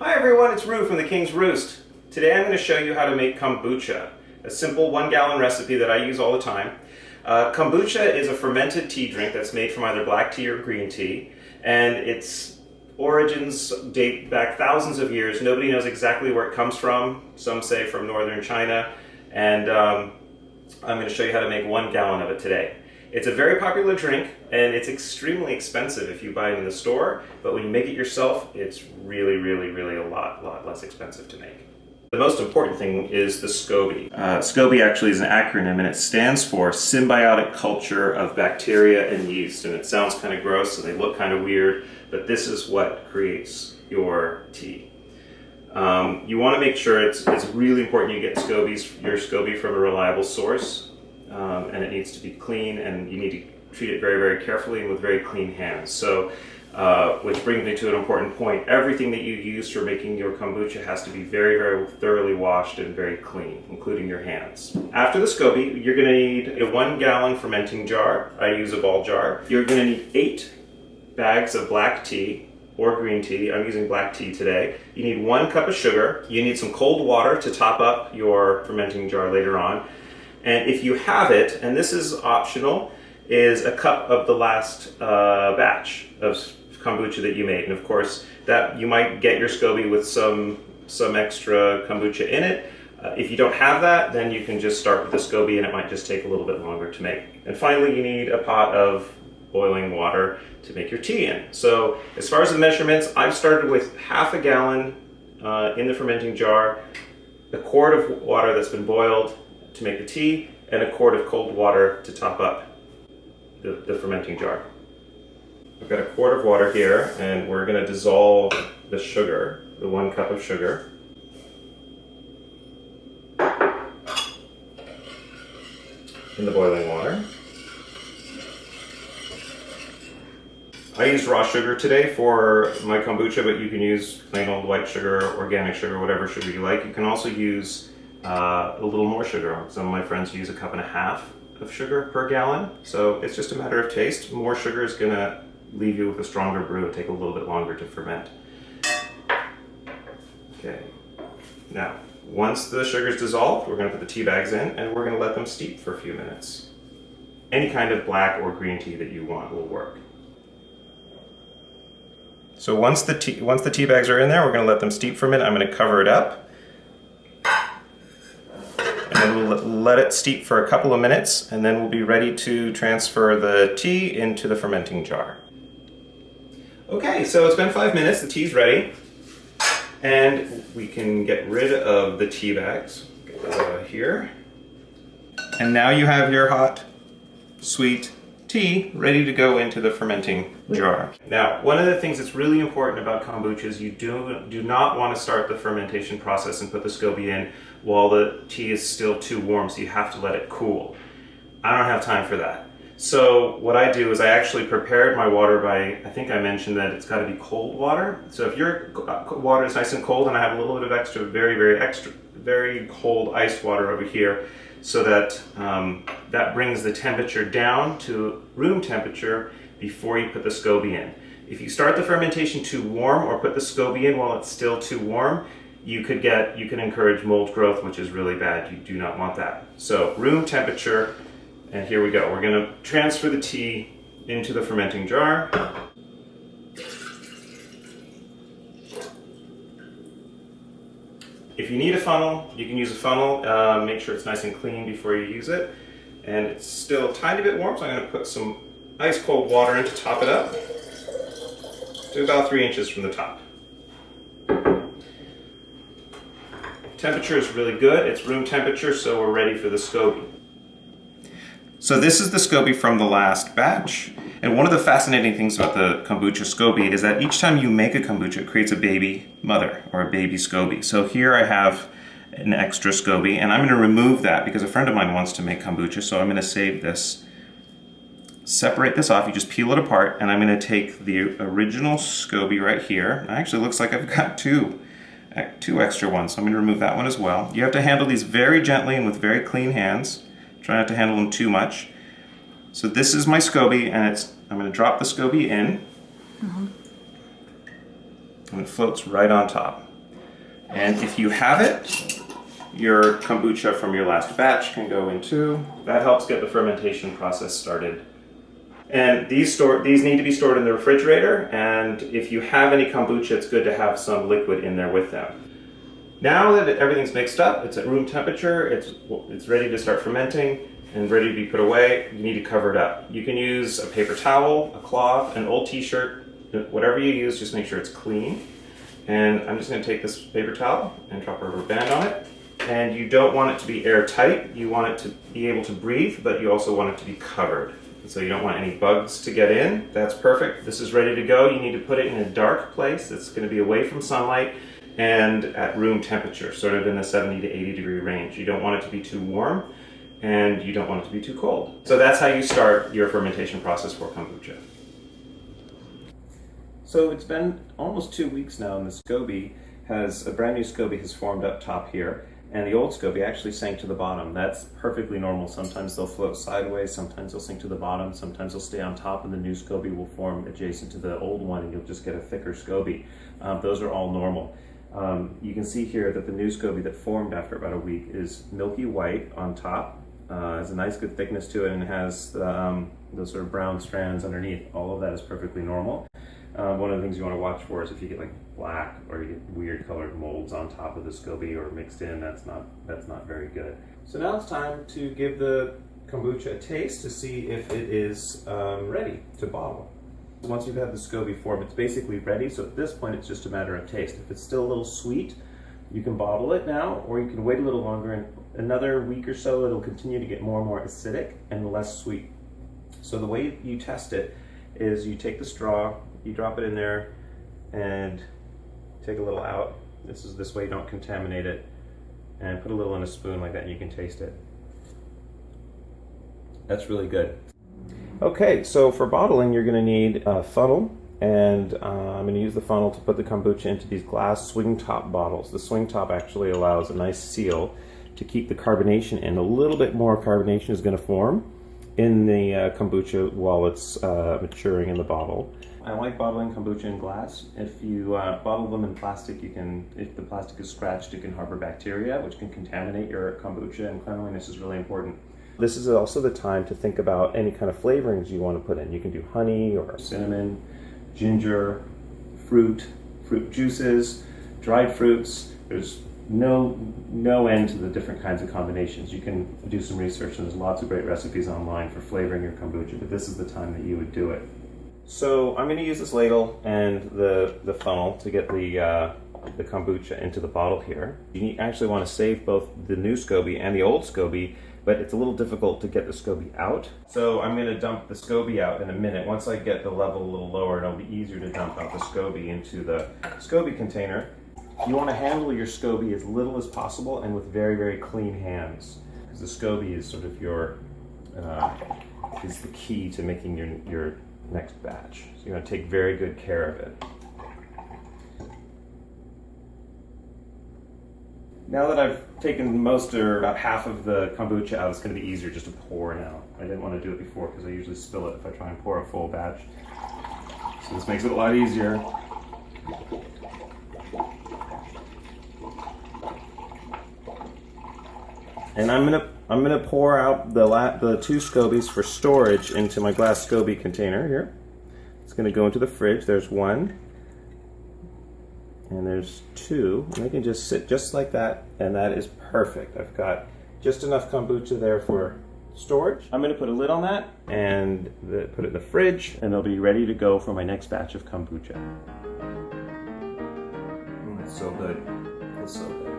Hi everyone, it's Roo from the King's Roost. Today I'm going to show you how to make kombucha, a simple 1-gallon recipe that I use all the time. Kombucha is a fermented tea drink that's made from either black tea or green tea, and its origins date back thousands of years. Nobody knows exactly where it comes from. Some say from northern China, and I'm going to show you how to make 1 gallon of it today. It's a very popular drink, and it's extremely expensive if you buy it in the store, but when you make it yourself, it's really a lot less expensive to make. The most important thing is the SCOBY. SCOBY actually is an acronym, and it stands for Symbiotic Culture of Bacteria and Yeast, and it sounds kind of gross, and they look kind of weird, but this is what creates your tea. You want to make sure it's really important you get your SCOBY from a reliable source. And it needs to be clean, and you need to treat it very carefully and with very clean hands. So, which brings me to an important point. Everything that you use for making your kombucha has to be very thoroughly washed and very clean, including your hands. After the SCOBY, you're going to need a 1-gallon fermenting jar. I use a ball jar. You're going to need 8 bags of black tea or green tea. I'm using black tea today. You need 1 cup of sugar. You need some cold water to top up your fermenting jar later on. And if you have it, and this is optional, is a cup of the last batch of kombucha that you made. And of course, that you might get your SCOBY with some extra kombucha in it. If you don't have that, then you can just start with the SCOBY, and it might just take a little bit longer to make. And finally, you need a pot of boiling water to make your tea in. So as far as the measurements, I've started with half a gallon in the fermenting jar, a quart of water that's been boiled to make the tea, and a quart of cold water to top up the fermenting jar. I've got a quart of water here, and we're going to dissolve the sugar, the 1 cup of sugar. In the boiling water. I used raw sugar today for my kombucha, but you can use plain old white sugar, organic sugar, whatever sugar you like. You can also use a little more sugar. Some of my friends use 1.5 cups of sugar per gallon, so it's just a matter of taste. More sugar is going to leave you with a stronger brew and take a little bit longer to ferment. Okay, now once the sugar is dissolved, we're going to put the tea bags in, and we're going to let them steep for a few minutes. Any kind of black or green tea that you want will work. So once the tea bags are in there, we're going to let them steep for a minute. I'm going to cover it up. And we'll let it steep for a couple of minutes, and then we'll be ready to transfer the tea into the fermenting jar. Okay, so it's been 5 minutes, the tea's ready, and we can get rid of the tea bags. Get those out of here. And now you have your hot, sweet tea ready to go into the fermenting jar. Now, one of the things that's really important about kombucha is you do not want to start the fermentation process and put the SCOBY in while the tea is still too warm, so you have to let it cool. I don't have time for that. So what I do is I actually prepared my water by, I think I mentioned that it's got to be cold water. So if your water is nice and cold, and I have a little bit of extra, very cold ice water over here, so that that brings the temperature down to room temperature before you put the SCOBY in. If you start the fermentation too warm or put the SCOBY in while it's still too warm, you can encourage mold growth, which is really bad. You do not want that. So room temperature, and here we go. We're going to transfer the tea into the fermenting jar. If you need a funnel, you can use a funnel. Make sure it's nice and clean before you use it. And it's still a tiny bit warm, so I'm going to put some ice cold water in to top it up to about 3 inches from the top. Temperature is really good. It's room temperature, so we're ready for the SCOBY. So this is the SCOBY from the last batch. And one of the fascinating things about the kombucha SCOBY is that each time you make a kombucha, it creates a baby mother or a baby SCOBY. So here I have an extra SCOBY, and I'm going to remove that because a friend of mine wants to make kombucha, so I'm going to save this. Separate this off, you just peel it apart, and I'm going to take the original SCOBY right here. It actually looks like I've got two extra ones, so I'm going to remove that one as well. You have to handle these very gently and with very clean hands. Try not to handle them too much. So this is my SCOBY, and I'm going to drop the SCOBY in, and it floats right on top. And if you have it, your kombucha from your last batch can go in too. That helps get the fermentation process started. And these need to be stored in the refrigerator, and if you have any kombucha, it's good to have some liquid in there with them. Now that everything's mixed up, it's at room temperature, it's ready to start fermenting and ready to be put away, you need to cover it up. You can use a paper towel, a cloth, an old t-shirt, whatever you use, just make sure it's clean. And I'm just going to take this paper towel and drop a rubber band on it. And you don't want it to be airtight, you want it to be able to breathe, but you also want it to be covered. So you don't want any bugs to get in. That's perfect. This is ready to go. You need to put it in a dark place that's going to be away from sunlight and at room temperature, sort of in the 70 to 80 degree range. You don't want it to be too warm and you don't want it to be too cold. So that's how you start your fermentation process for kombucha. So it's been almost 2 weeks now, and the SCOBY a brand new SCOBY has formed up top here, and the old SCOBY actually sank to the bottom. That's perfectly normal. Sometimes they'll float sideways, sometimes they'll sink to the bottom, sometimes they'll stay on top, and the new SCOBY will form adjacent to the old one, and you'll just get a thicker SCOBY. Those are all normal. You can see here that the new SCOBY that formed after about a week is milky white on top, has a nice good thickness to it, and has those sort of brown strands underneath. All of that is perfectly normal. One of the things you want to watch for is if you get like black or you get weird colored molds on top of the SCOBY or mixed in, that's not very good. So now it's time to give the kombucha a taste to see if it is ready to bottle. Once you've had the SCOBY form, it's basically ready, so at this point it's just a matter of taste. If it's still a little sweet, you can bottle it now, or you can wait a little longer, and another week or so it'll continue to get more and more acidic and less sweet. So the way you test it is you take the straw, you drop it in there, and take a little out. This way you don't contaminate it, and put a little in a spoon like that and you can taste it. That's really good. Okay, so for bottling you're going to need a funnel, and I'm going to use the funnel to put the kombucha into these glass swing top bottles. The swing top actually allows a nice seal to keep the carbonation in. A little bit more carbonation is going to form in the kombucha while it's maturing in the bottle. I like bottling kombucha in glass. If you bottle them in plastic, if the plastic is scratched, it can harbor bacteria, which can contaminate your kombucha, and cleanliness is really important. This is also the time to think about any kind of flavorings you want to put in. You can do honey or cinnamon, ginger, fruit juices, dried fruits. There's no end to the different kinds of combinations. You can do some research, and there's lots of great recipes online for flavoring your kombucha, but this is the time that you would do it. So I'm going to use this ladle and the funnel to get the kombucha into the bottle here. You actually want to save both the new SCOBY and the old SCOBY, but it's a little difficult to get the SCOBY out. So I'm going to dump the SCOBY out in a minute. Once I get the level a little lower, it'll be easier to dump out the SCOBY into the SCOBY container. You want to handle your SCOBY as little as possible and with very, very clean hands, because the SCOBY is sort of is the key to making your next batch. So you want to take very good care of it. Now that I've taken most or about half of the kombucha out, it's going to be easier just to pour now. I didn't want to do it before because I usually spill it if I try and pour a full batch. So this makes it a lot easier. And I'm gonna pour out the two SCOBYs for storage into my glass SCOBY container here. It's gonna go into the fridge. There's one, and there's two, and they can just sit just like that, and that is perfect. I've got just enough kombucha there for storage. I'm gonna put a lid on that and put it in the fridge, and it'll be ready to go for my next batch of kombucha. It's so good. It's so good.